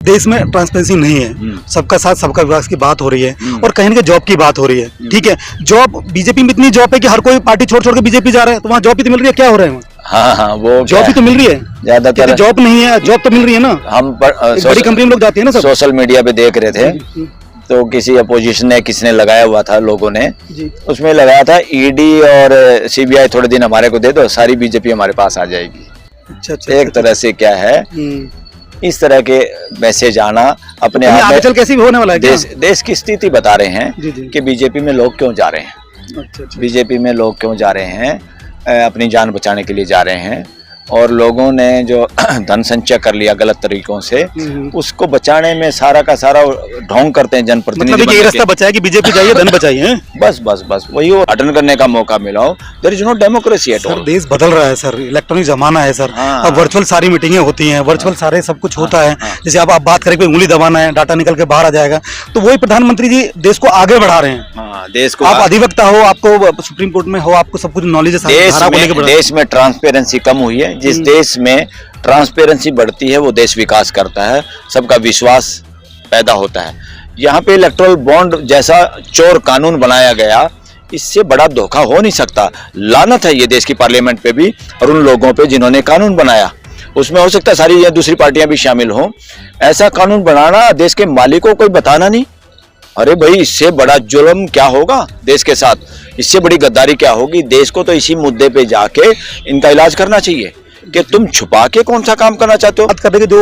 देश में ट्रांसपेरेंसी नहीं है, सबका साथ सबका विकास की बात हो रही है और कहीं ना कहीं जॉब की बात हो रही है। ठीक है, जॉब बीजेपी में इतनी जॉब है कि हर कोई पार्टी छोड़ छोड़ के बीजेपी जा रहा है, तो वहाँ जॉब भी तो मिल रही है, क्या हो रहा है वहाँ? हाँ, वो जॉब भी तो मिल रही है ज्यादातर। जॉब नहीं है, जॉब तो मिल रही है ना। हम बड़ी कंपनी में लोग जाते हैं ना सब। सोशल मीडिया पे देख रहे थे तो किसी अपोजिशन ने किसने लगाया हुआ था, लोगों ने उसमें लगाया था ईडी और सीबीआई थोड़े दिन हमारे को दे दो, सारी बीजेपी हमारे पास आ जाएगी। अच्छा, एक तरह से क्या है, इस तरह के मैसेज आना अपने आप में कैसे भी होने वाला है। देश की स्थिति बता रहे हैं कि बीजेपी में लोग क्यों जा रहे हैं। बीजेपी में लोग क्यों जा रहे हैं, अपनी जान बचाने के लिए जा रहे हैं। और लोगों ने जो धन संचय कर लिया गलत तरीकों से, उसको बचाने में सारा का सारा ढोंग करते हैं जनप्रतिनिधि। मतलब ये रास्ता बचाया कि बीजेपी जाइए धन बचाइए। बस बस बस वही अटेंड करने का मौका मिला हो। There is no democracy at all. देश बदल रहा है सर, इलेक्ट्रॉनिक जमाना है सर। अब वर्चुअल सारी मीटिंगें होती हैं, वर्चुअल सारे सब कुछ होता है। जैसे अब आप बात करें कोई उंगली दबाना है, डाटा निकल के बाहर आ जाएगा, तो वही प्रधानमंत्री जी देश को आगे बढ़ा रहे हैं। देश को आप अधिवक्ता हो, आपको सुप्रीम कोर्ट में हो, आपको सब कुछ नॉलेज है। देश में ट्रांसपेरेंसी कम हुई है। जिस देश में ट्रांसपेरेंसी बढ़ती है वो देश विकास करता है, सबका विश्वास पैदा होता है। यहाँ पे इलेक्टोरल बॉन्ड जैसा चोर कानून बनाया गया, इससे बड़ा धोखा हो नहीं सकता। लानत है ये देश की पार्लियामेंट पे भी और उन लोगों पे जिन्होंने कानून बनाया। उसमें हो सकता है सारी या दूसरी पार्टियां भी शामिल हों। ऐसा कानून बनाना, देश के मालिकों को बताना नहीं। अरे भाई, इससे बड़ा जुल्म क्या होगा देश के साथ, इससे बड़ी गद्दारी क्या होगी। देश को तो इसी मुद्दे पे जाके इनका इलाज करना चाहिए कि तुम छुपा के कौन सा काम करना चाहते हो। बात करने के जो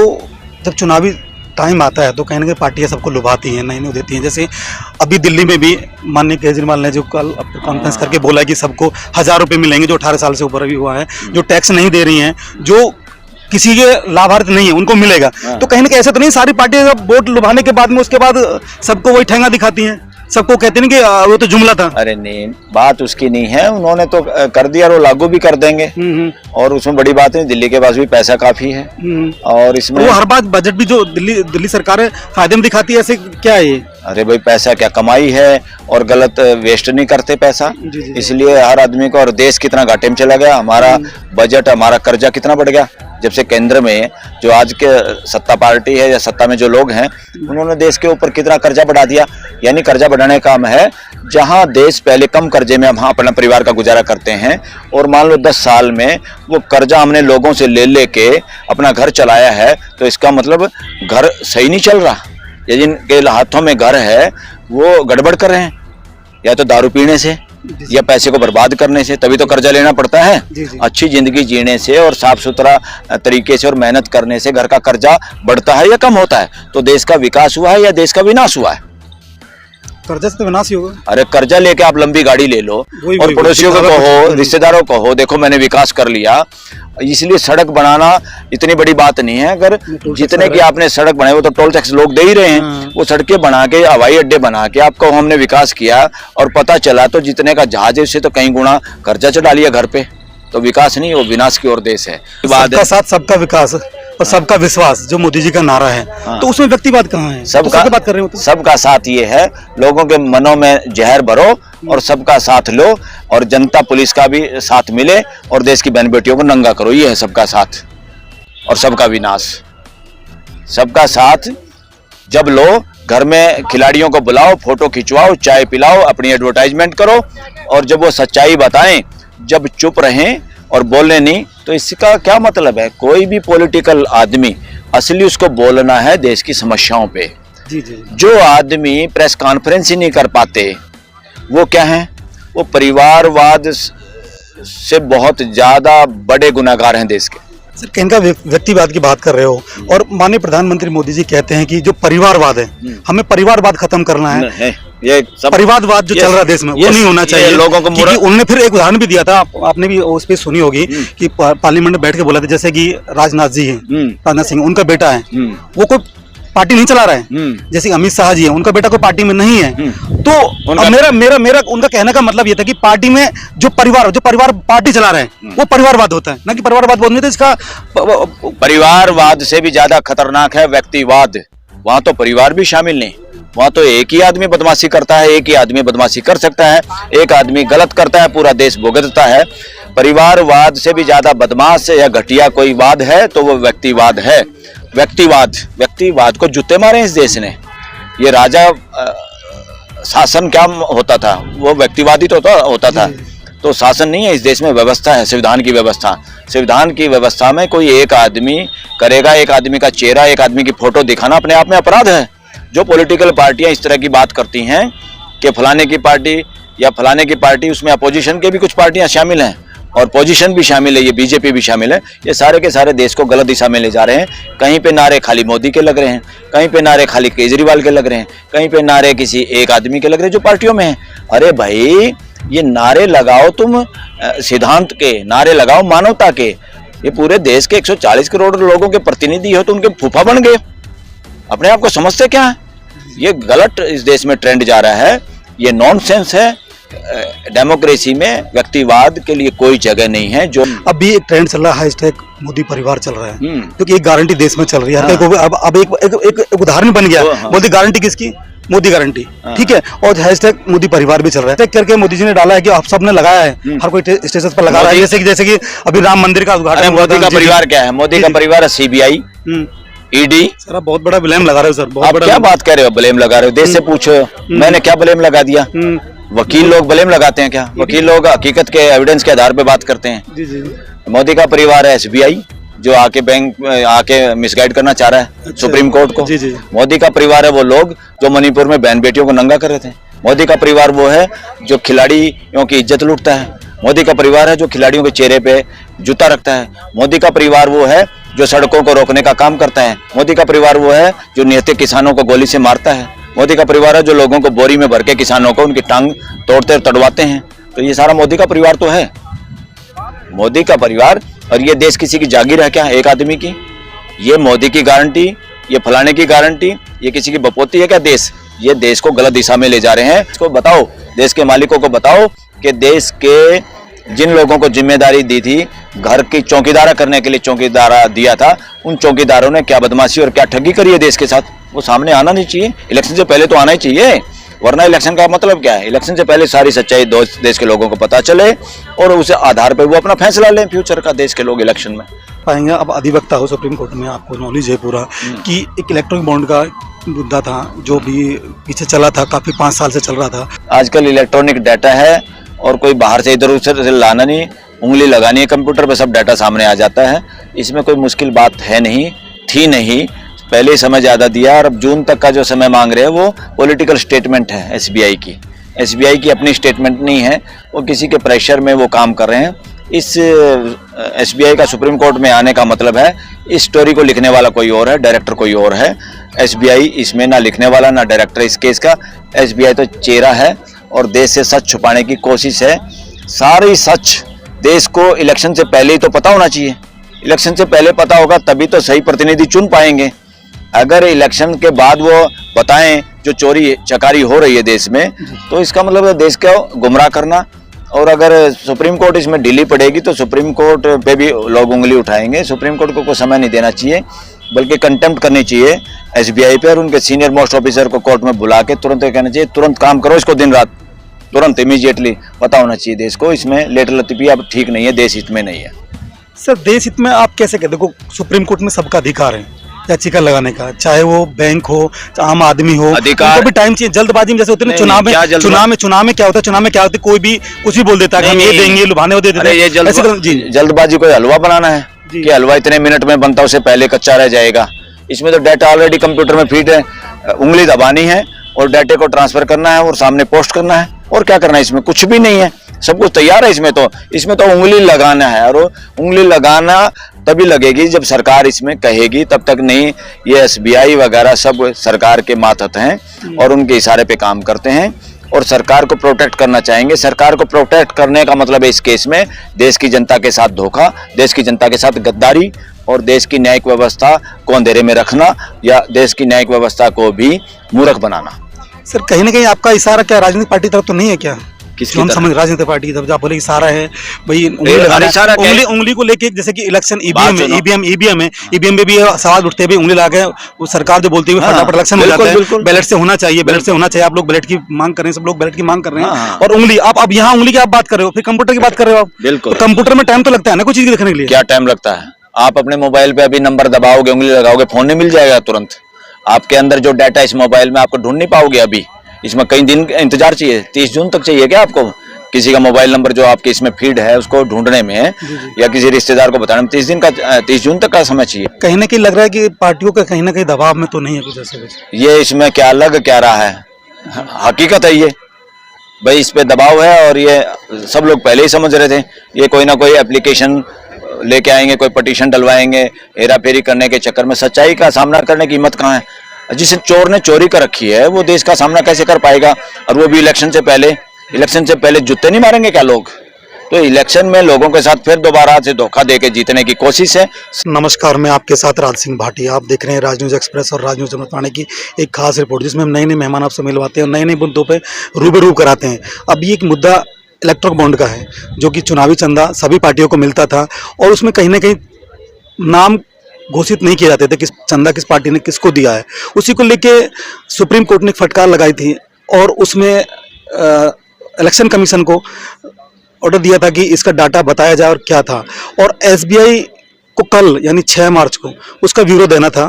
जब चुनावी टाइम आता है तो कहीं ना कहीं पार्टियां सबको लुभाती हैं, नहीं देती हैं। जैसे अभी दिल्ली में भी माननीय केजरीवाल ने जो कल कॉन्फ्रेंस करके बोला कि सबको 1000 रुपये मिलेंगे जो 18 साल से ऊपर अभी हुआ है, जो टैक्स नहीं दे रही हैं, जो किसी के लाभार्थी नहीं है उनको मिलेगा। तो कहीं ना कहीं ऐसा तो नहीं सारी पार्टियां वोट लुभाने के बाद में उसके बाद सबको वही ठेंगा दिखाती हैं, सबको कहते हैं कि वो तो जुमला था। अरे नहीं, बात उसकी नहीं है, उन्होंने तो कर दिया और वो लागू भी कर देंगे। और उसमें बड़ी बात है, दिल्ली के पास भी पैसा काफी है। और इसमें वो हर बात बजट भी जो दिल्ली सरकार फायदे में दिखाती है, ऐसे क्या है ये? अरे भाई, पैसा क्या कमाई है और गलत वेस्ट नहीं करते पैसा। इसलिए हर आदमी को, और देश कितना घाटे में चला गया, हमारा बजट, हमारा कर्जा कितना बढ़ गया जब से केंद्र में जो आज के सत्ता पार्टी है या सत्ता में जो लोग हैं, उन्होंने देश के ऊपर कितना कर्जा बढ़ा दिया। यानी कर्जा बढ़ाने का काम है, जहां देश पहले कम कर्जे में हम अपना परिवार का गुजारा करते हैं और मान लो 10 साल में वो कर्जा हमने लोगों से ले के अपना घर चलाया है, तो इसका मतलब घर सही नहीं चल रहा। या जिनके हाथों में घर है वो गड़बड़ कर रहे हैं, या तो दारू पीने से या पैसे को बर्बाद करने से, तभी तो कर्जा लेना पड़ता है। अच्छी जिंदगी जीने से और साफ सुथरा तरीके से और मेहनत करने से घर का कर्जा बढ़ता है या कम होता है। तो देश का विकास हुआ है या देश का विनाश हुआ है? कर्जा से तो विनाश ही होगा। अरे कर्जा लेके आप लंबी गाड़ी ले लो और पड़ोसियों को कहो, रिश्तेदारों को कहो, देखो मैंने विकास कर लिया। इसलिए सड़क बनाना इतनी बड़ी बात नहीं है। अगर जितने की आपने सड़क बनाई वो तो टोल टैक्स लोग दे ही रहे हैं। वो सड़कें बना के, हवाई अड्डे बना के आपको हमने विकास किया और पता चला तो जितने का जहाज है उससे तो कई गुना कर्जा चढ़ा लिया घर पे। तो विकास नहीं, वो विनाश की ओर देश है। सबका साथ सबका विकास और सबका विश्वास जो मोदी जी का नारा है, तो उसमें व्यक्तिवाद कहाँ है? सबका बात कर रहे हो तो? सबका साथ ये है, लोगों के मनों में जहर भरो और सबका साथ लो और जनता पुलिस का भी साथ मिले और देश की बहन बेटियों को नंगा करो। ये है सबका साथ और सबका विनाश। सबका साथ जब लो, घर में खिलाड़ियों को बुलाओ, फोटो खिंचवाओ, चाय पिलाओ, अपनी एडवर्टाइजमेंट करो और जब वो सच्चाई बताएं, जब चुप रहें और बोलने नहीं, तो इसका क्या मतलब है? कोई भी पॉलिटिकल आदमी असली उसको बोलना है देश की समस्याओं पे। जो आदमी प्रेस कॉन्फ्रेंस ही नहीं कर पाते वो क्या है? वो परिवारवाद से बहुत ज्यादा बड़े गुनाहगार हैं देश के। सर, किनका व्यक्तिवाद की बात कर रहे हो? और माननीय प्रधानमंत्री मोदी जी कहते हैं कि जो परिवारवाद है, हमें परिवारवाद खत्म करना है। ये परिवारवाद जो चल रहा है देश में वो नहीं होना चाहिए लोगों को। उन्होंने फिर एक उदाहरण भी दिया था, आपने भी उस पर सुनी होगी कि पार्लियामेंट में बैठ के बोला था, जैसे कि राजनाथ जी हैं, राजनाथ सिंह, उनका बेटा है, वो कोई पार्टी नहीं चला रहा है। जैसे अमित शाह जी है, उनका बेटा कोई पार्टी में नहीं है। तो मेरा उनका कहने का मतलब ये था कि पार्टी में जो परिवार पार्टी चला रहे हैं वो परिवारवाद होता है, ना कि परिवारवाद बोलने तो इसका परिवारवाद से भी ज्यादा खतरनाक है व्यक्तिवाद। वहां तो परिवार भी शामिल नहीं, वहां तो एक ही आदमी बदमाशी करता है, एक ही आदमी बदमाशी कर सकता है, एक आदमी गलत करता है, पूरा देश भुगतता है। परिवारवाद से भी ज्यादा बदमाश या घटिया कोई वाद है तो वो व्यक्तिवाद है। व्यक्तिवाद को जूते मारे इस देश ने। ये राजा शासन क्या होता था, वो व्यक्तिवादी तो होता था। तो शासन नहीं है इस देश में, व्यवस्था है, संविधान की व्यवस्था। संविधान की व्यवस्था में कोई एक आदमी करेगा, एक आदमी का चेहरा, एक आदमी की फोटो दिखाना अपने आप में अपराध है। जो पॉलिटिकल पार्टियां इस तरह की बात करती हैं कि फलाने की पार्टी या फलाने की पार्टी, उसमें अपोजिशन के भी कुछ पार्टियां शामिल हैं और पोजीशन भी शामिल है, ये बीजेपी भी शामिल है, ये सारे के सारे देश को गलत दिशा में ले जा रहे हैं। कहीं पे नारे खाली मोदी के लग रहे हैं, कहीं पे नारे खाली केजरीवाल के लग रहे हैं, कहीं पे नारे किसी एक आदमी के लग रहे हैं जो पार्टियों में है। अरे भाई, ये नारे लगाओ तुम सिद्धांत के, नारे लगाओ मानवता के। ये पूरे देश के 140 करोड़ लोगों के प्रतिनिधि हो तो उनके फूफा बन गए। अपने आप को समझते क्या है? ये गलत इस देश में ट्रेंड जा रहा है, ये नॉनसेंस है। डेमोक्रेसी में व्यक्तिवाद के लिए कोई जगह नहीं है। जो अभी एक ट्रेंड चल रहा है, हैशटैग मोदी परिवार चल रहा है, क्योंकि एक गारंटी देश में चल रही है। अब एक उदाहरण बन गया। मोदी गारंटी किसकी? मोदी गारंटी, ठीक है। और हैशटैग मोदी परिवार भी चल रहा है करके मोदी जी ने डाला है कि आप सब ने लगाया है, हर कोई स्टेटस पर लगा रहा है। जैसे कि अभी राम मंदिर का उद्घाटन। मोदी का परिवार क्या है? मोदी का परिवार है सीबीआई, ईडी। सर आप बहुत बड़ा ब्लेम लगा रहे हो सर, बहुत बड़ा। क्या बात कर रहे हो? ब्लेम लगा रहे हो? देश से पूछो, मैंने क्या ब्लेम लगा दिया? वकील लोग ब्लेम लगाते हैं क्या? वकील लोग हकीकत के एविडेंस के आधार पे बात करते हैं। जी जी। मोदी का परिवार है एसबीआई, जो आके बैंक आके मिसगाइड करना चाह रहा है। अच्छा। सुप्रीम कोर्ट को। जी जी। मोदी का परिवार है वो लोग जो मणिपुर में बहन बेटियों को नंगा कर रहे थे। मोदी का परिवार वो है जो खिलाड़ियों की इज्जत लूटता है। मोदी का परिवार है जो खिलाड़ियों के चेहरे पे जूता रखता है। मोदी का परिवार वो है जो सड़कों को रोकने का काम करता है। मोदी का परिवार वो है जो निहत्थे किसानों को गोली से मारता है। मोदी का परिवार है जो लोगों को बोरी में भर के किसानों को उनकी टांग तोड़ते तड़वाते हैं। तो ये सारा मोदी का परिवार तो है, मोदी का परिवार। और ये देश किसी की जागीर है क्या? एक आदमी की? ये मोदी की गारंटी, ये फलाने की गारंटी, ये किसी की बपोती है क्या? देश, ये देश को गलत दिशा में ले जा रहे हैं। इसको बताओ, देश के मालिकों को बताओ कि देश के जिन लोगों को जिम्मेदारी दी थी घर की चौकीदारा करने के लिए, चौकीदारा दिया था, उन चौकीदारों ने क्या बदमाशी और क्या ठगी करी है देश के साथ, वो सामने आना नहीं चाहिए। इलेक्शन से पहले तो आना ही चाहिए, वरना इलेक्शन का मतलब क्या है? इलेक्शन से पहले सारी सच्चाई देश के लोगों को पता चले और उस आधार पर वो अपना फैसला लें फ्यूचर का, देश के लोग इलेक्शन में। पाएंगे अब अधिवक्ता हो सुप्रीम कोर्ट में, आपको नॉलेज है पूरा कि एक इलेक्ट्रॉनिक बॉन्ड का मुद्दा था जो भी पीछे चला था, काफी 5 साल से चल रहा था। आजकल इलेक्ट्रॉनिक डाटा है और कोई बाहर से इधर उधर से लाना नहीं, उंगली लगानी है कंप्यूटर पे, सब डाटा सामने आ जाता है। इसमें कोई मुश्किल बात है नहीं, थी नहीं, पहले ही समय ज़्यादा दिया। और अब जून तक का जो समय मांग रहे हैं वो पॉलिटिकल स्टेटमेंट है एसबीआई की। एसबीआई की अपनी स्टेटमेंट नहीं है, वो किसी के प्रेशर में वो काम कर रहे हैं। इस एसबीआई का सुप्रीम कोर्ट में आने का मतलब है इस स्टोरी को लिखने वाला कोई और है, डायरेक्टर कोई और है। एसबीआई इसमें ना लिखने वाला ना डायरेक्टर इस केस का। एसबीआई तो चेहरा है और देश से सच छुपाने की कोशिश है। सारी सच देश को इलेक्शन से पहले ही तो पता होना चाहिए। इलेक्शन से पहले पता होगा तभी तो सही प्रतिनिधि चुन पाएंगे। अगर इलेक्शन के बाद वो बताएं जो चोरी चकारी हो रही है देश में, तो इसका मतलब है देश को गुमराह करना। और अगर सुप्रीम कोर्ट इसमें ढीली पड़ेगी तो सुप्रीम कोर्ट पे भी लोग उंगली उठाएंगे। सुप्रीम कोर्ट को कोई समय नहीं देना चाहिए, बल्कि कंटेम्प्ट करनी चाहिए एसबीआई पे और उनके सीनियर मोस्ट ऑफिसर को कोर्ट में बुला के तुरंत कहना चाहिए, तुरंत काम करो इसको, दिन रात, तुरंत इमीडिएटली पता होना चाहिए देश को। इसमें लेटर लतीफी अब ठीक नहीं है, देश हित में नहीं है। सर देश हित में आप कैसे कहते? देखो सुप्रीम कोर्ट में सबका अधिकार है याचिका लगाने का, चाहे वो बैंक हो चाहे आम आदमी हो, उनको भी टाइम चाहिए। जल्दबाजी में जैसे होते हैं चुनाव में क्या होता है, कोई भी कुछ भी बोल देता है, हम ये देंगे, लुभाने वो दे देते हैं। जल्दबाजी कोई हलवा बनाना है कि हलवा इतने मिनट में बनता है, उससे पहले कच्चा रह जाएगा। इसमें तो डाटा ऑलरेडी कंप्यूटर में फीड है, उंगली दबानी है और डाटे को ट्रांसफर करना है और सामने पोस्ट करना है। और क्या करना है? इसमें कुछ भी नहीं है, सब कुछ तैयार है। इसमें तो उंगली लगाना है, और उंगली लगाना तभी लगेगी जब सरकार इसमें कहेगी, तब तक नहीं। ये एसबीआई वगैरह सब सरकार के मातहत हैं और उनके इशारे पे काम करते हैं और सरकार को प्रोटेक्ट करना चाहेंगे। सरकार को प्रोटेक्ट करने का मतलब है इस केस में देश की जनता के साथ धोखा, देश की जनता के साथ गद्दारी और देश की न्यायिक व्यवस्था को अंधेरे में रखना या देश की न्यायिक व्यवस्था को भी मूर्ख बनाना। सर कहीं ना कहीं आपका इशारा क्या राजनीतिक पार्टी तरफ तो नहीं है क्या? किसकी हम समझ राजनीतिक पार्टी की तरफ आप बोले इशारा है भाई, उंगली को लेके, जैसे कि इलेक्शन ईवीएम में भी सवाल उठते हैं, उंगली लगा के वो सरकार जो बोलती है फटाफट इलेक्शन हो जाता है, बैलेट से होना चाहिए, बैलेट से होना चाहिए। आप लोग बैलेट की मांग कर रहे हैं, सब लोग बैलेट की मांग कर रहे हैं। और उंगली आप अब यहाँ उंगली की आप बात कर रहे हो, फिर कंप्यूटर की बात कर रहे हो आप। बिल्कुल, कंप्यूटर में टाइम तो लगता है ना कुछ चीज देखने के लिए? क्या टाइम लगता है? आप अपने मोबाइल पे अभी नंबर दबाओगे, उंगली लगाओगे, फोन नहीं मिल जाएगा तुरंत। आपके अंदर जो डाटा इस मोबाइल में आपको ढूंढ नहीं पाओगे अभी, इसमें कई दिन का इंतजार चाहिए। 30 जून तक चाहिए क्या आपको किसी का मोबाइल नंबर जो आपके इसमें फीड है उसको ढूंढने में, या किसी रिश्तेदार को बताने में 30 जून तक का समय चाहिए। कहीं ना कहीं लग रहा है कि पार्टियों का कहीं ना कहीं दबाव में तो नहीं है कुछ ऐसे कुछ। ये इसमें क्या लग क्या रहा है, हकीकत है ये भाई, इस पे दबाव है। और ये सब लोग पहले ही समझ रहे थे, ये कोई ना कोई एप्लीकेशन लेके आएंगे, कोई पटिशन डलवाएंगे, हेरा फेरी करने के चक्कर में। सच्चाई का सामना करने की हिम्मत कहाँ है? जिस चोर ने चोरी कर रखी है वो देश का सामना कैसे कर पाएगा? और वो भी इलेक्शन से पहले जूते नहीं मारेंगे क्या लोग? तो इलेक्शन में लोगों के साथ फिर दोबारा से धोखा देके जीतने की कोशिश है। नमस्कार, मैं आपके साथ राज सिंह भाटिया। आप देख रहे हैं राज न्यूज एक्सप्रेस और राज न्यूज जमताने की एक खास रिपोर्ट, जिसमें हम नए नए मेहमान आपसे मिलवाते हैं और नए नए मुद्दों पे रूबरू कराते हैं। अभी एक मुद्दा इलेक्ट्रॉल बॉन्ड का है, जो कि चुनावी चंदा सभी पार्टियों को मिलता था और उसमें कहीं ना कहीं नाम घोषित नहीं किए जाते थे किस चंदा किस पार्टी ने किसको दिया है। उसी को लेके सुप्रीम कोर्ट ने एक फटकार लगाई थी और उसमें इलेक्शन कमीशन को ऑर्डर दिया था कि इसका डाटा बताया जाए और क्या था। और एसबीआई को कल यानी 6 मार्च को उसका ब्यूरो देना था।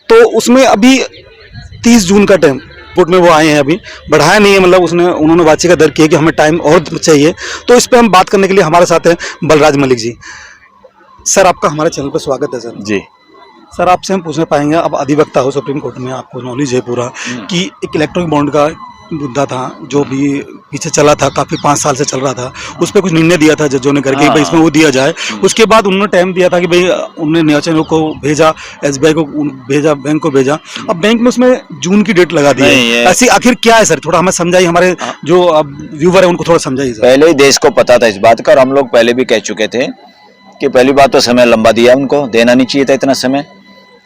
तो उसमें अभी 30 जून का टाइम कोर्ट में वो आए हैं, अभी बढ़ाया नहीं है, मतलब उन्होंने वाची का दर किया कि हमें टाइम और चाहिए। तो इस पर हम बात करने के लिए हमारे साथ हैं बलराज मलिक जी। सर, आपका हमारे चैनल पर स्वागत है। सर जी सर, आपसे हम पूछना पाएंगे, अब अधिवक्ता हो सुप्रीम कोर्ट में, आपको नॉलेज है पूरा कि एक इलेक्ट्रॉनिक बॉन्ड का मुद्दा था जो भी पीछे चला था, काफी 5 साल से चल रहा था। उस पर कुछ निर्णय दिया था जजों ने करके भाई इसमें वो दिया जाए। उसके बाद उन्होंने टाइम दिया था कि भाई उन्होंने निर्वाचन को भेजा, एसबीआई को भेजा, बैंक को भेजा। अब बैंक में उसमें जून की डेट लगा दी है। ऐसी आखिर क्या है सर? थोड़ा हमें समझाइए, हमारे जो व्यूवर है उनको थोड़ा समझाइए। पहले ही देश को पता था इस बात का, और हम लोग पहले भी कह चुके थे कि पहली बात तो समय लंबा दिया, उनको देना नहीं चाहिए था इतना समय।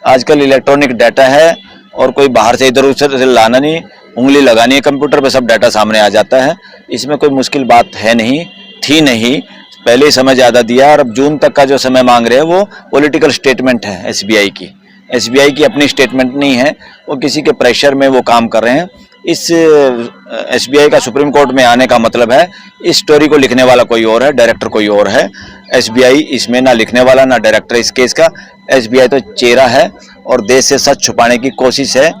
आजकल इलेक्ट्रॉनिक डाटा है और कोई बाहर से इधर उधर से लाना नहीं, उंगली लगानी है कंप्यूटर पे, सब डाटा सामने आ जाता है। इसमें कोई मुश्किल बात है नहीं, थी नहीं, पहले ही समय ज़्यादा दिया। और अब जून तक का जो समय मांग रहे हैं वो पॉलिटिकल स्टेटमेंट है एसबीआई की अपनी स्टेटमेंट नहीं है, वो किसी के प्रेशर में वो काम कर रहे हैं। इस एसबीआई का सुप्रीम कोर्ट में आने का मतलब है इस स्टोरी को लिखने वाला कोई और है, डायरेक्टर कोई और है। एसबीआई इसमें ना लिखने वाला ना डायरेक्टर इस केस का। एसबीआई तो चेहरा है और देश से सच छुपाने की कोशिश है।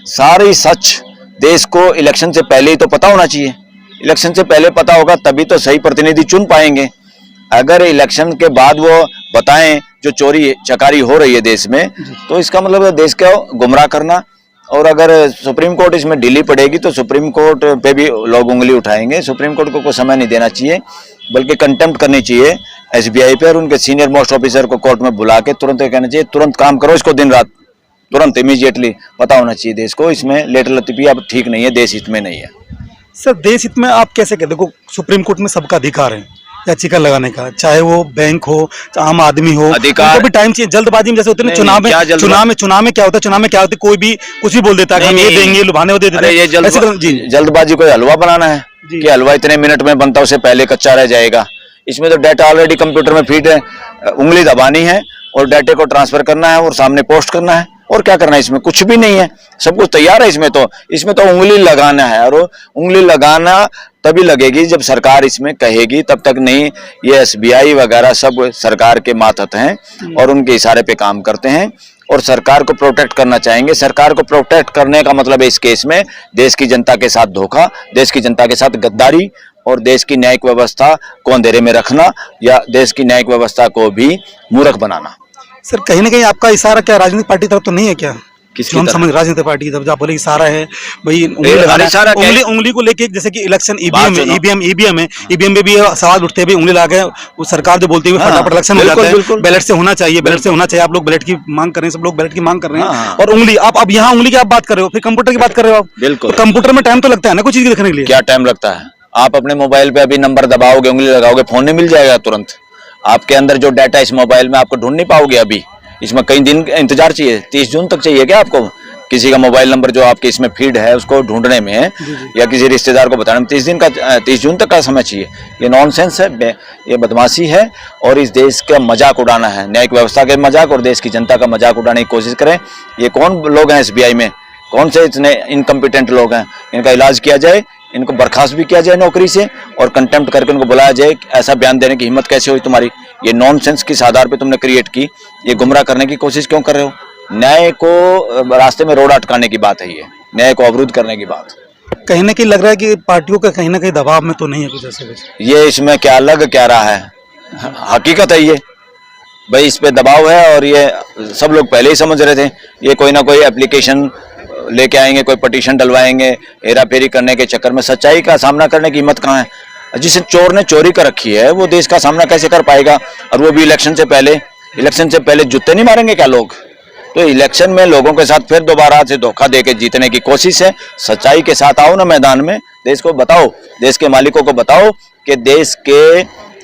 सारी सच देश को इलेक्शन से पहले ही तो पता होना चाहिए। इलेक्शन से पहले पता होगा तभी तो सही प्रतिनिधि चुन पाएंगे। अगर इलेक्शन के बाद वो बताएं जो चोरी चकारी हो रही है देश में, तो इसका मतलब है देश को गुमराह करना। और अगर सुप्रीम कोर्ट इसमें ढीली पड़ेगी तो सुप्रीम कोर्ट पे भी लोग उंगली उठाएंगे। सुप्रीम कोर्ट को कोई समय नहीं देना चाहिए, बल्कि कंटेम्प्ट करनी चाहिए एसबीआई पे, और उनके सीनियर मोस्ट ऑफिसर को कोर्ट में बुला के तुरंत कहना चाहिए, तुरंत काम करो इसको, दिन रात तुरंत इमीडिएटली पता होना चाहिए देश को। इसमें लेटर लतीफी अब ठीक नहीं है, देश हित में नहीं है। सर, देश हित में आप कैसे कहते? देखो, सुप्रीम कोर्ट में सबका अधिकार है याचिका लगाने का, चाहे वो बैंक हो, चाहे आम आदमी हो, उनको भी टाइम चाहिए। जल्दबाजी में जैसे होते हैं चुनाव में क्या होता है, कोई भी कुछ भी बोल देता है, हम ये देंगे, लुभाने वो दे देते हैं। जल्दबाजी कोई हलवा बनाना है कि हलवा इतने मिनट में बनता, उससे पहले कच्चा रह जाएगा। इसमें तो डाटा ऑलरेडी कंप्यूटर में फीड है, उंगली दबानी है और डाटे को ट्रांसफर करना है और सामने पोस्ट करना है। और क्या करना है? इसमें कुछ भी नहीं है, सब कुछ तैयार है। इसमें तो उंगली लगाना है, और उंगली लगाना तभी लगेगी जब सरकार इसमें कहेगी, तब तक नहीं। ये एसबीआई वगैरह सब सरकार के मातहत हैं और उनके इशारे पे काम करते हैं और सरकार को प्रोटेक्ट करना चाहेंगे। सरकार को प्रोटेक्ट करने का मतलब है इस केस में देश की जनता के साथ धोखा, देश की जनता के साथ गद्दारी और देश की न्यायिक व्यवस्था को अंधेरे में रखना या देश की न्यायिक व्यवस्था को भी मूर्ख बनाना। सर, कहीं ना कहीं आपका इशारा क्या राजनीतिक पार्टी तरफ तो नहीं है क्या? किसी हम समझ राजनीतिक पार्टी तरफ आप बोले इशारा है भाई, उंगली को लेके, जैसे कि इलेक्शन ईवीएम में भी सवाल उठते हैं, उंगली लगा के वो सरकार जो बोलती है फटाफट इलेक्शन हो जाता है। बैलेट से होना चाहिए, आप लोग बैलेट की मांग कर रहे हैं, सब लोग बैलेट की मांग कर रहे हैं। और उंगली, आप अब यहाँ उंगली की आप बात कर रहे हो, फिर कंप्यूटर की बात कर रहे हो आप। बिल्कुल, कंप्यूटर में टाइम तो लगता है ना कुछ चीज देखने के लिए। क्या टाइम लगता है? आप अपने मोबाइल पे अभी नंबर दबाओगे, उंगली लगाओगे, फोन नहीं मिल जाएगा तुरंत। आपके अंदर जो डाटा इस मोबाइल में आपको ढूंढ नहीं पाओगे अभी, इसमें कई दिन का इंतजार चाहिए। 30 जून तक चाहिए क्या आपको किसी का मोबाइल नंबर जो आपके इसमें फीड है उसको ढूंढने में, या किसी रिश्तेदार को बताने में 30 जून तक का समय चाहिए? ये नॉनसेंस है, ये बदमाशी है और इस देश का मजाक उड़ाना है, न्यायिक व्यवस्था के मजाक और देश की जनता का मजाक उड़ाने की कोशिश करें। ये कौन लोग हैं एसबीआई में, कौन से इतने इनकम्पिटेंट लोग हैं? इनका इलाज किया जाए, इनको बर्खास्त भी किया जाए नौकरी से और कंटेम्प्ट करके उनको बुलाया जाए। ऐसा बयान देने की हिम्मत कैसे हुई तुम्हारी? ये नॉनसेंस किस आधार पे तुमने क्रिएट की? ये गुमराह करने की कोशिश क्यों कर रहे हो? न्याय को रास्ते में रोड अटकाने की बात है, ये न्याय को अवरुद्ध करने की बात। कहीं ना कहीं लग रहा है कि पार्टियों का कहीं ना कहीं दबाव में तो नहीं है कुछ ऐसे कुछ। ये इसमें क्या लग क्या रहा है, हकीकत है ये भाई, इस पे दबाव है और ये सब लोग पहले ही समझ रहे थे। ये कोई ना कोई एप्लीकेशन लेके आएंगे, कोई पटिशन डलवाएंगे, हेरा फेरी करने के चक्कर में सच्चाई का सामना करने की हिम्मत कहाँ है? जिस चोर ने चोरी कर रखी है वो देश का सामना कैसे कर पाएगा? और वो भी इलेक्शन से पहले जूते नहीं मारेंगे क्या लोग? तो इलेक्शन में लोगों के साथ फिर दोबारा से धोखा देके जीतने की कोशिश है। सच्चाई के साथ आओ ना मैदान में, देश को बताओ, देश के मालिकों को बताओ कि देश के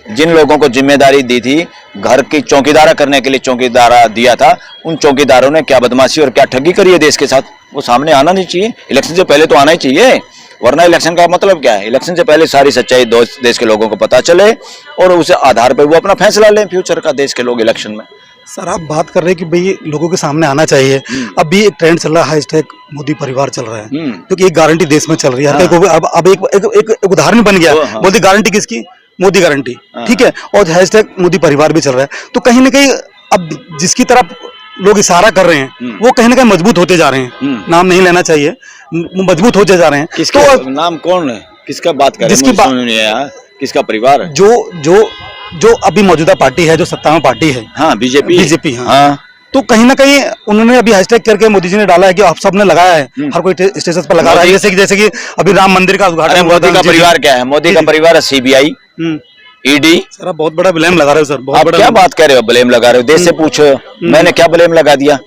जिन लोगों को जिम्मेदारी दी थी, घर की चौकीदारा करने के लिए चौकीदारा दिया था, उन चौकीदारों ने क्या बदमाशी और क्या ठगी करी है देश के साथ, वो सामने आना नहीं चाहिए। इलेक्शन से पहले तो आना ही चाहिए, वरना इलेक्शन का मतलब क्या है? इलेक्शन से पहले सारी सच्चाई देश के लोगों को पता चले और उस आधार पर वो अपना फैसला लें फ्यूचर का, देश के लोग इलेक्शन में। सर आप बात कर रहे हैं कि भाई लोगों के सामने आना चाहिए। अब भी एक ट्रेंड चल रहा है, हैशटैग मोदी परिवार चल रहा है, क्योंकि एक गारंटी देश में चल रही है। अब एक उदाहरण बन गया, मोदी गारंटी किसकी? मोदी गारंटी, ठीक है, और हैशटैग मोदी परिवार भी चल रहा है। तो कहीं ना कहीं अब जिसकी तरफ लोग इशारा कर रहे हैं वो कहीं ना कहीं मजबूत होते जा रहे हैं। नाम नहीं लेना चाहिए, मजबूत होते जा रहे हैं। किसका तो नाम कौन है, किसका बात कर रहे हैं? किसका परिवार है? जो अभी मौजूदा पार्टी है, जो सत्ता में पार्टी है, हाँ बीजेपी हाँ। तो कहीं ना कहीं उन्होंने अभी हैशटैग करके मोदी जी ने डाला है कि आप सबने लगाया है, हर कोई स्टेटस पर लगा रहा है, जैसे कि अभी राम मंदिर का उद्घाटन। मोदी का परिवार क्या है? मोदी का परिवार है सीबीआई, ईडी। सर आप बहुत बड़ा ब्लेम लगा रहे हो सर, बहुत बड़ा। क्या बात कर रहे हो? ब्लेम लगा रहे हो? देश से पूछो, मैंने क्या ब्लेम लगा दिया?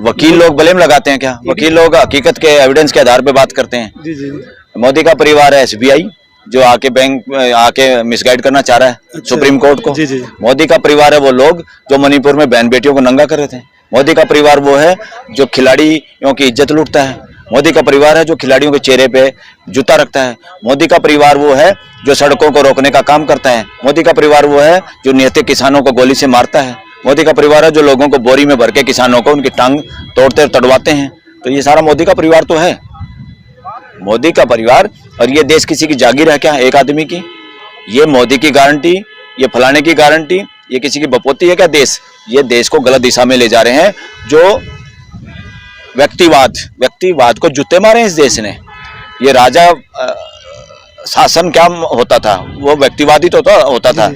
वकील लोग ब्लेम लगाते हैं क्या? वकील लोग हकीकत के एविडेंस के आधार पे बात करते हैं। मोदी का परिवार है एसबीआई, जो आके बैंक आके मिसगाइड करना चाह रहा है। अच्छा। सुप्रीम कोर्ट को। मोदी का परिवार है वो लोग जो मणिपुर में बहन बेटियों को नंगा कर रहे थे। मोदी का परिवार वो है जो खिलाड़ियों की इज्जत लूटता है। मोदी का परिवार है जो खिलाड़ियों के चेहरे पे जूता रखता है। मोदी का परिवार वो है जो सड़कों को रोकने का काम करता है। मोदी का परिवार वो है जो निहत्थे किसानों को गोली से मारता है। मोदी का परिवार है जो लोगों को बोरी में भर के किसानों को उनकी टांग तोड़ते तड़वाते हैं। तो ये सारा मोदी का परिवार तो है, मोदी का परिवार। और ये देश किसी की जागीर है क्या? एक आदमी की? ये मोदी की गारंटी, ये फलाने की गारंटी, ये किसी की बपोती है क्या? ये देश को गलत दिशा में ले जा रहे हैं। जो व्यक्तिवाद को जूते मारे इस देश ने। ये राजा शासन क्या होता था? वो व्यक्तिवादी तो होता था।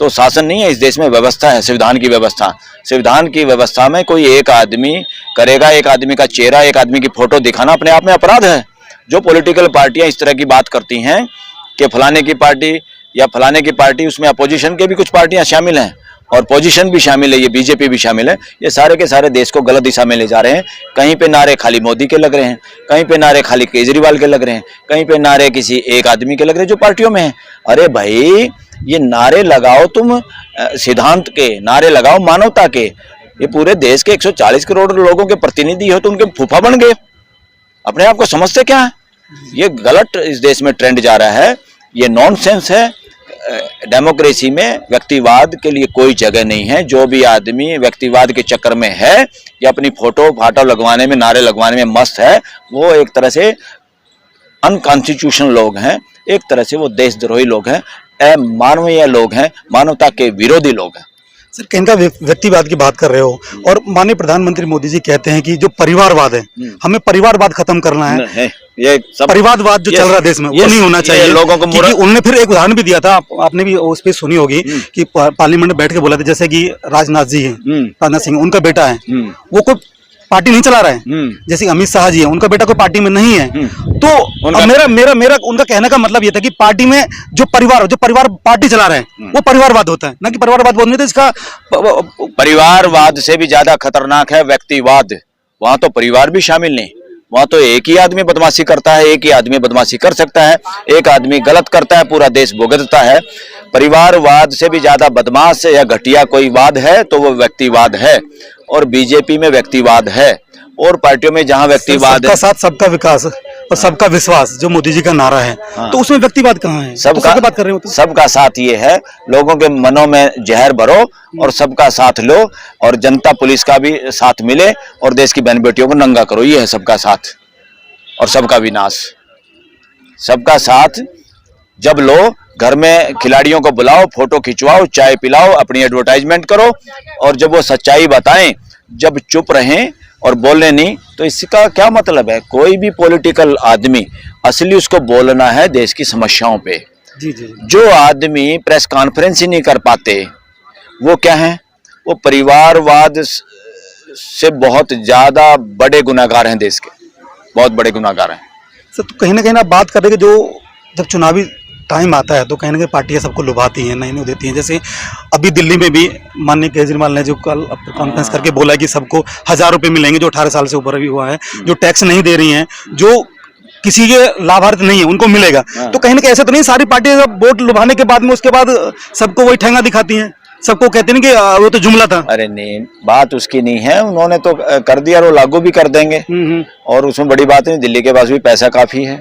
तो शासन नहीं है इस देश में, व्यवस्था है, संविधान की व्यवस्था। संविधान की व्यवस्था में कोई एक आदमी करेगा, एक आदमी का चेहरा, एक आदमी की फोटो दिखाना अपने आप में अपराध है। जो पॉलिटिकल पार्टियां इस तरह की बात करती हैं कि फलाने की पार्टी या फलाने की पार्टी, उसमें अपोजिशन के भी कुछ पार्टियां शामिल हैं और पोजीशन भी शामिल है, ये बीजेपी भी शामिल है। ये सारे के सारे देश को गलत दिशा में ले जा रहे हैं। कहीं पे नारे खाली मोदी के लग रहे हैं, कहीं पे नारे खाली केजरीवाल के लग रहे हैं, कहीं पे नारे किसी एक आदमी के लग रहे हैं जो पार्टियों में है। अरे भाई ये नारे लगाओ तुम सिद्धांत के, नारे लगाओ मानवता के। ये पूरे देश के 140 करोड़ लोगों के प्रतिनिधि हो तो उनके फूफा बन गए। अपने आप को समझते क्या है? ये गलत इस देश में ट्रेंड जा रहा है, ये नॉनसेंस है। डेमोक्रेसी में व्यक्तिवाद के लिए कोई जगह नहीं है। जो भी आदमी व्यक्तिवाद के चक्कर में है या अपनी फोटो फाटो लगवाने में, नारे लगवाने में मस्त है, वो एक तरह से अनकॉन्स्टिट्यूशनल लोग हैं, एक तरह से वो देशद्रोही लोग हैं, अमानवीय लोग हैं, मानवता के विरोधी लोग हैं। सर किनका व्यक्तिवाद की बात कर रहे हो? और माननीय प्रधानमंत्री मोदी जी कहते हैं कि जो परिवारवाद है, हमें परिवारवाद खत्म करना है। ये सब परिवारवाद जो चल रहा है देश में वो नहीं होना चाहिए लोगों को। उन्होंने फिर एक उदाहरण भी दिया था, आपने भी उस पर सुनी होगी कि पार्लियामेंट में बैठ के बोला था, जैसे कि राजनाथ जी हैं, राजनाथ सिंह, उनका बेटा है, वो कोई पार्टी नहीं चला रहा है। जैसे अमित शाह जी हैं, उनका बेटा कोई पार्टी में नहीं है। तो मेरा उनका कहने का मतलब ये था कि पार्टी में जो परिवार पार्टी चला रहा है वो परिवारवाद होता है, ना कि परिवारवाद बोलने तो इसका परिवारवाद से भी ज्यादा खतरनाक है व्यक्तिवाद। वहां तो परिवार भी शामिल नहीं, वहां तो एक ही आदमी बदमाशी करता है, एक ही आदमी बदमाशी कर सकता है, एक आदमी गलत करता है, पूरा देश भुगतता है। परिवारवाद से भी ज्यादा बदमाश या घटिया कोई वाद है तो वो व्यक्तिवाद है। और बीजेपी में व्यक्तिवाद है और पार्टियों में जहां व्यक्तिवाद सबका साथ सबका विकास और सबका विश्वास जो मोदी जी का नारा है, तो उसमें व्यक्तिवाद कहाँ है? सबका बात कर रहे हो तो? सबका साथ ये है, लोगों के मनों में जहर भरो और सबका साथ लो और जनता पुलिस का भी साथ मिले और देश की बहन बेटियों को नंगा करो। ये है सबका साथ और सबका विनाश। सबका साथ जब लो, घर में खिलाड़ियों को बुलाओ, फोटो खिंचवाओ, चाय पिलाओ, अपनी एडवर्टाइजमेंट करो, और जब वो सच्चाई बताएं, जब चुप रहें और बोलने नहीं, तो इसका क्या मतलब है? कोई भी पॉलिटिकल आदमी असली उसको बोलना है देश की समस्याओं पे। जी जी जी। जो आदमी प्रेस कॉन्फ्रेंस ही नहीं कर पाते, वो क्या है? वो परिवारवाद से बहुत ज्यादा बड़े गुनाहगार हैं, देश के बहुत बड़े गुनाहगार हैं। सर, तो कहीं ना कहीं आप बात कर रहे हैं कि जो जब चुनावी टाइम आता है तो कहीं ना कहीं पार्टियां सबको लुभाती हैं, नहीं देती हैं। जैसे अभी दिल्ली में भी माननीय केजरीवाल ने जो कल कॉन्फ्रेंस करके बोला कि सबको 1000 रुपये मिलेंगे जो 18 साल से ऊपर भी हुआ है, जो टैक्स नहीं दे रही हैं, जो किसी के लाभार्थी नहीं है उनको मिलेगा। तो कहीं ना कहीं ऐसा तो नहीं सारी पार्टियां वोट लुभाने के बाद में उसके बाद सबको वही ठेंगा दिखाती हैं, सबको कहते हैं कि वो तो जुमला था। अरे नहीं, बात उसकी नहीं है, उन्होंने तो कर दिया और वो लागू भी कर देंगे, और उसमें बड़ी बात नहीं। दिल्ली के पास भी पैसा काफी है,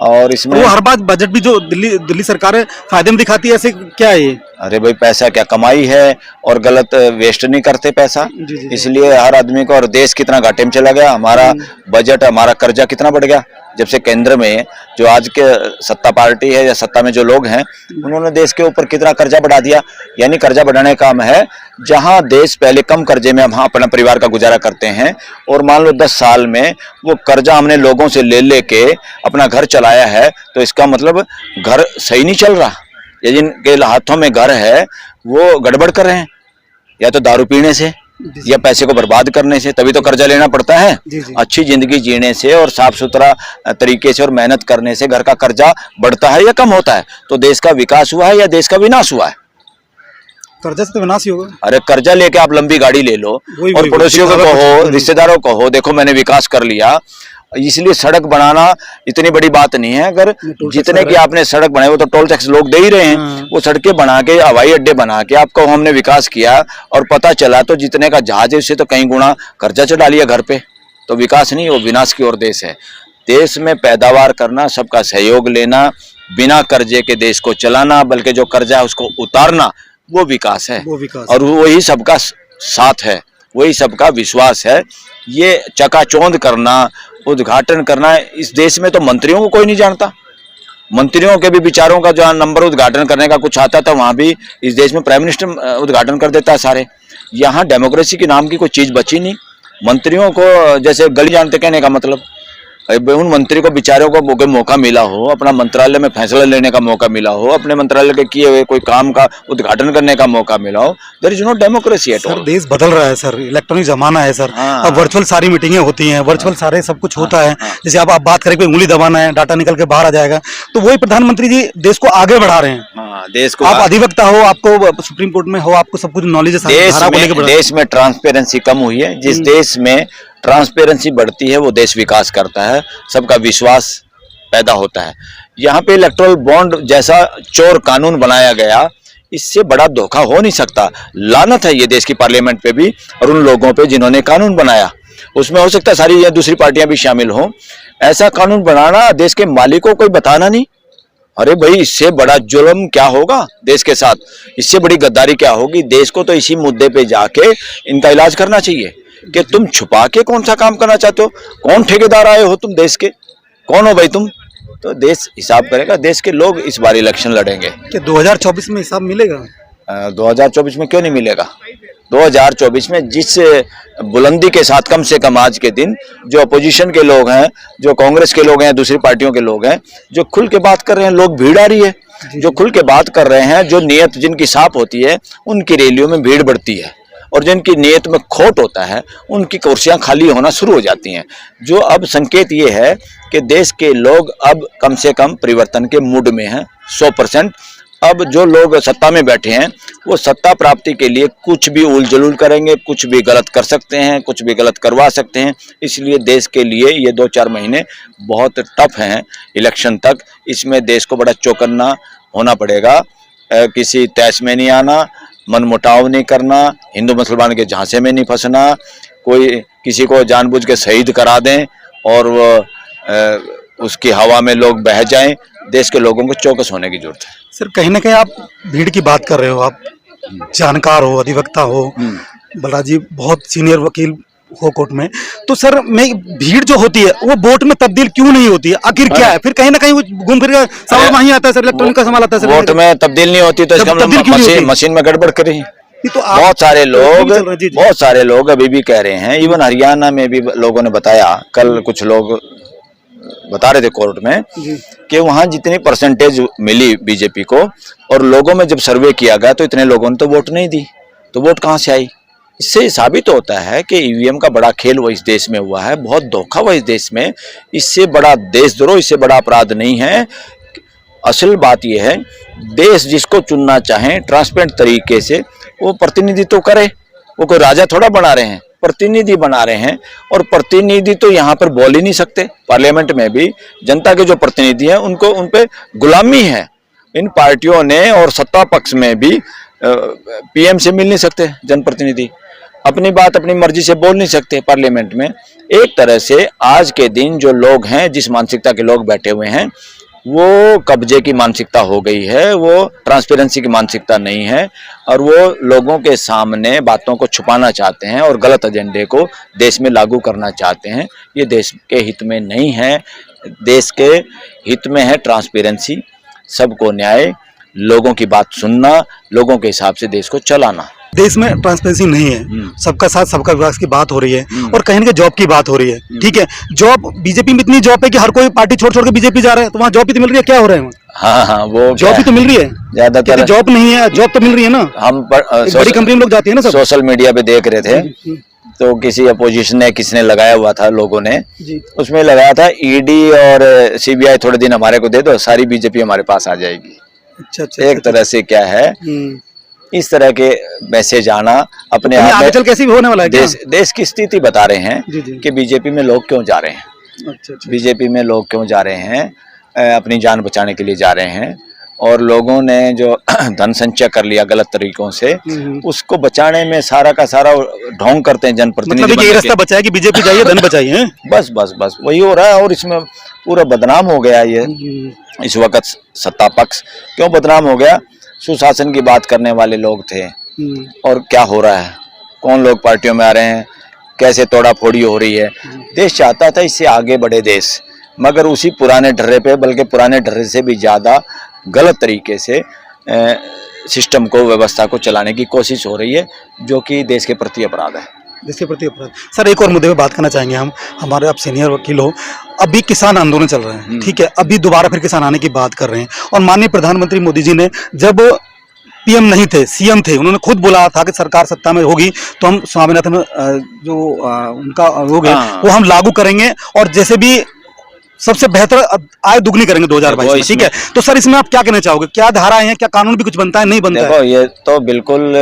और इसमें वो हर बात बजट भी जो दिल्ली सरकार फायदे में दिखाती है, ऐसे क्या है ये? अरे भाई, पैसा क्या कमाई है, और गलत वेस्ट नहीं करते पैसा। इसलिए हर आदमी को, और देश कितना घाटे में चला गया, हमारा बजट, हमारा कर्जा कितना बढ़ गया जब से केंद्र में जो आज के सत्ता पार्टी है या सत्ता में जो लोग हैं, उन्होंने देश के ऊपर कितना कर्जा बढ़ा दिया। यानी कर्जा बढ़ाने का काम है, जहां देश पहले कम कर्जे में हम अपना परिवार का गुजारा करते हैं, और मान लो 10 साल में वो कर्जा हमने लोगों से ले के अपना घर चलाया है, तो इसका मतलब घर सही नहीं चल रहा, या जिनके हाथों में घर है वो गड़बड़ कर रहे हैं, या तो दारू पीने से या पैसे को बर्बाद करने से, तभी तो कर्जा लेना पड़ता है। अच्छी जिंदगी जीने से और साफ सुथरा तरीके से और मेहनत करने से घर का कर्जा बढ़ता है या कम होता है? तो देश का विकास हुआ है या देश का विनाश हुआ है? कर्जा से तो विनाश ही होगा। अरे कर्जा लेके आप लंबी गाड़ी ले लो और पड़ोसियों को कहो, रिश्तेदारों को कहो, देखो मैंने विकास कर लिया। इसलिए सड़क बनाना इतनी बड़ी बात नहीं है। अगर जितने की आपने सड़क बनाई, वो तो टोल टैक्स लोग दे ही रहे हैं, वो सड़कें बना के, हवाई अड्डे बना के आपको हमने विकास किया, और पता चला तो जितने का जहाज है उससे तो कई गुना कर्जा चढ़ा लिया घर पे। तो विकास नहीं, वो विनाश की ओर देश है। देश में पैदावार करना, सबका सहयोग लेना, बिना कर्जे के देश को चलाना, बल्कि जो कर्जा है उसको उतारना, वो विकास है। और वही सबका साथ है, वही सबका विश्वास है। ये चकाचौंध करना, उद्घाटन करना, इस देश में तो मंत्रियों को कोई नहीं जानता। मंत्रियों के भी विचारों का जहाँ नंबर उद्घाटन करने का कुछ आता था, वहां भी इस देश में प्राइम मिनिस्टर उद्घाटन कर देता है सारे। यहाँ डेमोक्रेसी के नाम की कोई चीज बची नहीं। मंत्रियों को जैसे गली जानते कहने का मतलब, उन मंत्री को बेचारों को मौका मिला हो, अपना मंत्रालय में फैसला लेने का मौका मिला हो, अपने मंत्रालय के किए हुए कोई काम का उद्घाटन करने का मौका मिला हो। There is no democracy at all. देश बदल रहा है सर, इलेक्ट्रॉनिक जमाना है सर। अब वर्चुअल सारी मीटिंगें होती हैं, वर्चुअल सारे सब कुछ होता है। जैसे आप बात करें, कोई उंगली दबाना है, डाटा निकल के बाहर आ जाएगा। तो वही प्रधानमंत्री जी देश को आगे बढ़ा रहे हैं। देश को, आप अधिवक्ता हो, आपको सुप्रीम कोर्ट में हो, आपको सब कुछ नॉलेज है। देश में ट्रांसपेरेंसी कम हुई है। जिस देश में ट्रांसपेरेंसी बढ़ती है वो देश विकास करता है, सबका विश्वास पैदा होता है। यहाँ पे इलेक्टोरल बॉन्ड जैसा चोर कानून बनाया गया, इससे बड़ा धोखा हो नहीं सकता। लानत है ये देश की पार्लियामेंट पे भी और उन लोगों पे जिन्होंने कानून बनाया। उसमें हो सकता है सारी या दूसरी पार्टियां भी शामिल हों। ऐसा कानून बनाना, देश के मालिकों को कोई बताना नहीं। अरे भाई, इससे बड़ा जुल्म क्या होगा देश के साथ, इससे बड़ी गद्दारी क्या होगी? देश को तो इसी मुद्दे पे जाके इनका इलाज करना चाहिए कि तुम छुपा के कौन सा काम करना चाहते हो, कौन ठेकेदार आए हो तुम देश के, कौन हो भाई तुम? तो देश हिसाब करेगा, देश के लोग इस बार इलेक्शन लड़ेंगे। क्या 2024 में हिसाब मिलेगा? 2024 में क्यों नहीं मिलेगा? 2024 में जिस बुलंदी के साथ, कम से कम आज के दिन जो अपोजिशन के लोग हैं, जो कांग्रेस के लोग हैं, दूसरी पार्टियों के लोग हैं, जो खुल के बात कर रहे हैं, लोग भीड़ आ रही है। जो खुल के बात कर रहे हैं, जो नीयत जिनकी साफ होती है, उनकी रैलियों में भीड़ बढ़ती है, और जिनकी नीयत में खोट होता है, उनकी कुर्सियां खाली होना शुरू हो जाती हैं। जो अब संकेत ये है कि देश के लोग अब कम से कम परिवर्तन के मूड में हैं 100%। अब जो लोग सत्ता में बैठे हैं, वो सत्ता प्राप्ति के लिए कुछ भी उल जलूल करेंगे, कुछ भी गलत कर सकते हैं, कुछ भी गलत करवा सकते हैं। इसलिए देश के लिए ये 2-4 महीने बहुत टफ हैं इलेक्शन तक। इसमें देश को बड़ा चौकन्ना होना पड़ेगा, किसी तैश में नहीं आना, मनमुटाव नहीं करना, हिंदू मुसलमान के झांसे में नहीं फंसना, कोई किसी को जानबूझ के शहीद करा दें और वो उसकी हवा में लोग बह जाएं। देश के लोगों को चौकस होने की जरूरत है। सर, कहीं ना कहीं आप भीड़ की बात कर रहे हो, आप जानकार हो, अधिवक्ता हो, बलराज जी बहुत सीनियर वकील हो कोर्ट में, तो सर मैं भीड़ जो होती है वो वोट में तब्दील क्यों नहीं होती है, आखिर क्या है? फिर कहीं ना कहीं वो घूम फिर का सवाल वहीं आता है सर, इलेक्ट्रॉनिक का सवाल आता है सर। वोट में तब्दील नहीं होती तो इसका मतलब मशीन में गड़बड़ करी। तो बहुत सारे लोग अभी भी कह रहे हैं, इवन हरियाणा में भी लोगों ने बताया, कल कुछ लोग बता रहे थे कोर्ट में कि वहां जितनी परसेंटेज मिली बीजेपी को और लोगों में जब सर्वे किया गया तो इतने लोगों ने तो वोट नहीं दी, तो वोट कहां से आई? इससे साबित होता है कि ईवीएम का बड़ा खेल वो इस देश में हुआ है, बहुत धोखा हुआ इस देश में। इससे बड़ा देशद्रोह, इससे बड़ा अपराध नहीं है। असल बात यह है, देश जिसको चुनना चाहे ट्रांसपेरेंट तरीके से वो प्रतिनिधित्व करे। वो कोई राजा थोड़ा बना रहे हैं, प्रतिनिधि बना रहे हैं। और प्रतिनिधि तो यहाँ पर बोल ही नहीं सकते। पार्लियामेंट में भी जनता के जो प्रतिनिधि हैं उनको उन पे गुलामी है इन पार्टियों ने, और सत्ता पक्ष में भी पीएम से मिल नहीं सकते जनप्रतिनिधि, अपनी बात अपनी मर्जी से बोल नहीं सकते पार्लियामेंट में। एक तरह से आज के दिन जो लोग हैं, जिस मानसिकता के लोग बैठे हुए हैं, वो कब्जे की मानसिकता हो गई है, वो ट्रांसपेरेंसी की मानसिकता नहीं है, और वो लोगों के सामने बातों को छुपाना चाहते हैं और गलत एजेंडे को देश में लागू करना चाहते हैं। ये देश के हित में नहीं है। देश के हित में है ट्रांसपेरेंसी, सबको न्याय, लोगों की बात सुनना, लोगों के हिसाब से देश को चलाना। देश में ट्रांसपेरेंसी नहीं है, सबका साथ सबका विकास की बात हो रही है, और कहीं ना कहीं जॉब की बात हो रही है। ठीक है, जॉब बीजेपी में इतनी जॉब है कि हर कोई पार्टी छोड़ छोड़ के बीजेपी जा रहा है, तो वहाँ जॉब भी तो मिल रही है, क्या हो रहा है? हाँ, वो जॉब भी तो मिल रही है, ज्यादातर जॉब नहीं है, जॉब तो मिल रही है ना। हम बड़ी कंपनी में लोग जाते हैं ना, सोशल मीडिया पे देख रहे थे, तो किसी अपोजिशन ने किसने लगाया हुआ था, लोगों ने उसमें लगाया था, ईडी और सीबीआई थोड़े दिन हमारे को दे दो, सारी बीजेपी हमारे पास आ जाएगी। अच्छा, एक तरह से क्या है, इस तरह के मैसेज आना अपने आप में कैसे होने वाला है। देश की स्थिति बता रहे हैं कि बीजेपी में लोग क्यों जा रहे हैं। बीजेपी में लोग क्यों जा रहे हैं? अपनी जान बचाने के लिए जा रहे हैं, और लोगों ने जो धन संचय कर लिया गलत तरीकों से, उसको बचाने में सारा का सारा ढोंग करते हैं जनप्रतिनिधि। मतलब ये रास्ता बचाया कि बीजेपी जाइए, धन बचाइए, बस बस बस वही हो रहा है। और इसमें पूरा बदनाम हो गया ये इस वक्त सत्ता पक्ष। क्यों बदनाम हो गया? सुशासन की बात करने वाले लोग थे, और क्या हो रहा है, कौन लोग पार्टियों में आ रहे हैं, कैसे तोड़ा फोड़ी हो रही है। देश चाहता था इससे आगे बढ़े देश, मगर उसी पुराने ढर्रे पे, बल्कि पुराने ढर्रे से भी ज़्यादा गलत तरीके से सिस्टम को, व्यवस्था को चलाने की कोशिश हो रही है, जो कि देश के प्रति अपराध है। देश के प्रति अपराध। सर, एक और मुद्दे पे बात करना चाहेंगे हम, हमारे आप सीनियर वकील हो। अभी किसान आंदोलन चल रहे हैं, ठीक है, अभी दोबारा फिर किसान आने की बात कर रहे हैं, और माननीय प्रधानमंत्री मोदी जी ने जब पीएम नहीं थे, सीएम थे, उन्होंने खुद बोला था कि सरकार सत्ता में होगी तो हम स्वामीनाथन जो उनका हो गए वो हम लागू करेंगे, और जैसे भी सबसे बेहतर आय दुगनी करेंगे 2022 में। ठीक है, तो सर इसमें आप क्या कहना चाहोगे? क्या धाराएं हैं, क्या कानून भी कुछ बनता है, नहीं बनता है? ये तो बिल्कुल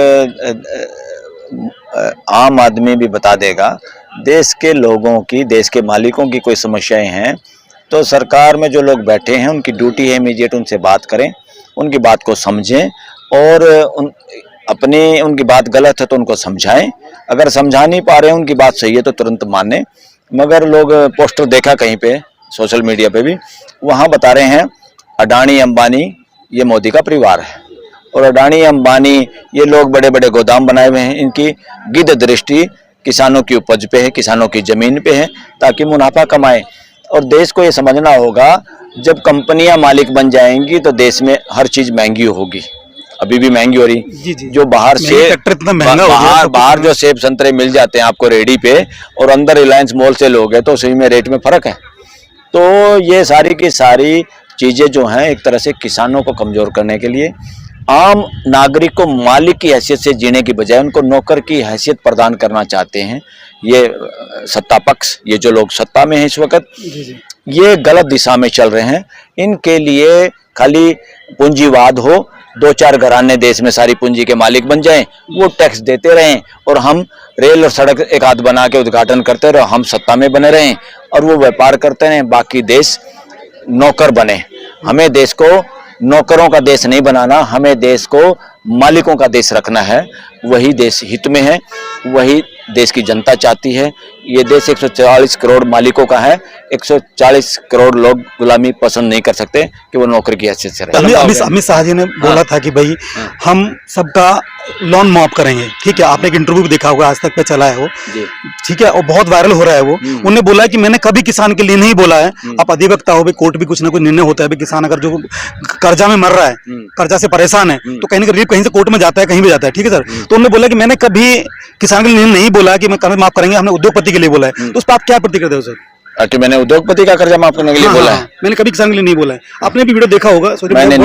आम आदमी भी बता देगा। देश के लोगों की, देश के मालिकों की कोई समस्याएं हैं तो सरकार में जो लोग बैठे हैं उनकी ड्यूटी है इमीडिएट उनसे बात करें, उनकी बात को समझें, और उनकी बात गलत है तो उनको समझाएं। अगर समझा नहीं पा रहे हैं, उनकी बात सही है तो तुरंत माने। मगर लोग पोस्टर देखा कहीं पे सोशल मीडिया पे भी, वहाँ बता रहे हैं अडानी अंबानी ये मोदी का परिवार है, और अडानी अंबानी ये लोग बड़े बड़े गोदाम बनाए हुए हैं। इनकी गिद्ध दृष्टि किसानों की उपज पे है, किसानों की जमीन पे है, ताकि मुनाफा कमाए। और देश को ये समझना होगा, जब कंपनियां मालिक बन जाएंगी तो देश में हर चीज महंगी होगी। अभी भी महंगी हो रही। जो बाहर से बाहर जो सेब संतरे मिल जाते हैं आपको रेडी पे, और अंदर रिलायंस मॉल से लोगे तो उसी में रेट में फर्क है। तो ये सारी की सारी चीजें जो हैं एक तरह से किसानों को कमजोर करने के लिए, आम नागरिक को मालिक की हैसियत से जीने की बजाय उनको नौकर की हैसियत प्रदान करना चाहते हैं ये सत्ता पक्ष। ये जो लोग सत्ता में हैं इस वक्त, ये गलत दिशा में चल रहे हैं। इनके लिए खाली पूंजीवाद हो, 2-4 घराने देश में सारी पूंजी के मालिक बन जाएं, वो टैक्स देते रहें, और हम रेल और सड़क एक हाथ बना के उद्घाटन करते रहे, हम सत्ता में बने रहें, और वो व्यापार करते रहें, बाकी देश नौकर बने। हमें देश को नौकरों का देश नहीं बनाना, हमें देश को मालिकों का देश रखना है। वही देश हित में है, वही देश की जनता चाहती है। ये देश 140 करोड़ मालिकों का है। 140 करोड़ लोग गुलामी पसंद नहीं कर सकते कि वो नौकर की हैसियत से रहे। अमित शाह जी ने बोला था कि भाई हम सबका लोन माफ करेंगे, ठीक है। आपने एक इंटरव्यू भी देखा होगा, आज तक पे चला है वो, ठीक है, और बहुत वायरल हो रहा है वो। उन्होंने बोला है कि मैंने कभी किसान के लिए नहीं बोला है। आप अधिवक्ता हो, कोर्ट भी कुछ ना कुछ निर्णय होता है। किसान अगर जो कर्जा में मर रहा है, कर्जा से परेशान है, तो कहीं ना कहीं से कोर्ट में जाता है, कहीं भी जाता है, ठीक है सर। तो उन्होंने बोला कि मैंने कभी किसान के लिए नहीं बोला कि मैं कर्ज माफ करेंगे, हमने उद्योगपति के लिए बोला है। तो उस पर आप क्या प्रतिक्रिया देते हो सर? कि मैंने उद्योगपति का कर्जा माफ करने के लिए बोला है? मैंने कभी किसान के लिए नहीं बोला है। आपने भी वीडियो देखा होगा, मैंने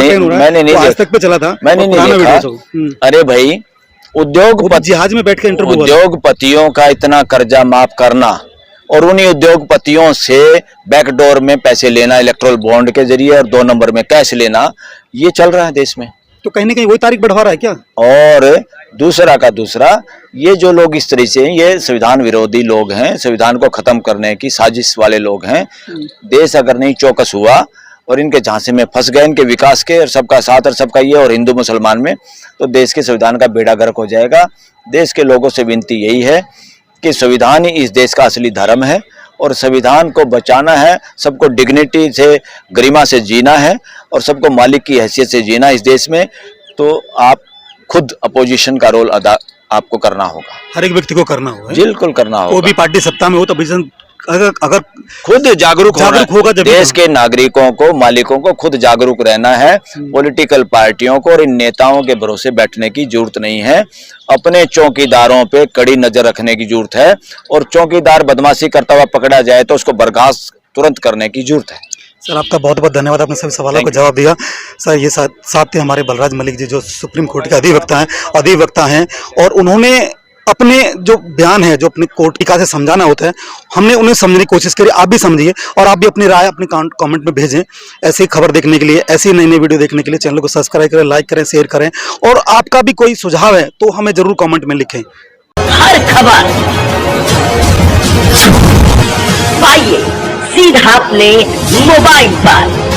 नहीं, आज तक पे चला था, मैंने नहीं देखा। अरे भाई, जहाज में बैठ के इंटरव्यू, उद्योगपतियों का इतना कर्जा माफ करना और उन्हीं उद्योगपतियों से बैकडोर में पैसे लेना इलेक्ट्रल बॉन्ड के जरिए और 2 नंबर में कैश लेना, ये चल रहा है देश में। तो कहीं ना कहीं वही तारीख बढ़वा रहा है क्या? और दूसरा ये जो लोग इस तरह से, ये संविधान विरोधी लोग हैं, संविधान को खत्म करने की साजिश वाले लोग हैं। देश अगर नहीं चौकस हुआ और इनके झांसे में फंस गए, इनके विकास के और सबका साथ और सबका ये और हिंदू मुसलमान में, तो देश के संविधान का बेड़ा गर्क हो जाएगा। देश के लोगों से विनती यही है कि संविधान ही इस देश का असली धर्म है और संविधान को बचाना है, सबको डिग्निटी से, गरिमा से जीना है और सबको मालिक की हैसियत से जीना इस देश में। तो आप खुद अपोजिशन का रोल अदा आपको करना होगा, हर एक व्यक्ति को करना होगा, बिल्कुल करना होगा। वो भी पार्टी सत्ता में हो तो अगर खुद जागरूक होगा, देश के नागरिकों को, मालिकों को खुद जागरूक रहना है। पॉलिटिकल पार्टियों को और इन नेताओं के भरोसे बैठने की जरूरत नहीं है। अपने चौकीदारों पे कड़ी नजर रखने की जरूरत है और चौकीदार बदमाशी करता हुआ पकड़ा जाए तो उसको बर्खास्त तुरंत करने की जरूरत है। सर, आपका बहुत बहुत धन्यवाद, आपने सभी सवालों का जवाब दिया। सर, ये साथ थे हमारे बलराज मलिक जी, जो सुप्रीम कोर्ट के अधिवक्ता हैं और उन्होंने अपने जो बयान है, जो अपने कोर्ट से समझाना होता है, हमने उन्हें समझने की कोशिश करी। आप भी समझिए और आप भी अपनी राय अपने कमेंट में भेजें। ऐसी खबर देखने के लिए, ऐसी नई नई वीडियो देखने के लिए चैनल को सब्सक्राइब करें, लाइक करें, शेयर करें और आपका भी कोई सुझाव है तो हमें जरूर कमेंट में लिखें। हर खबर पाइए सीधा अपने मोबाइल पर।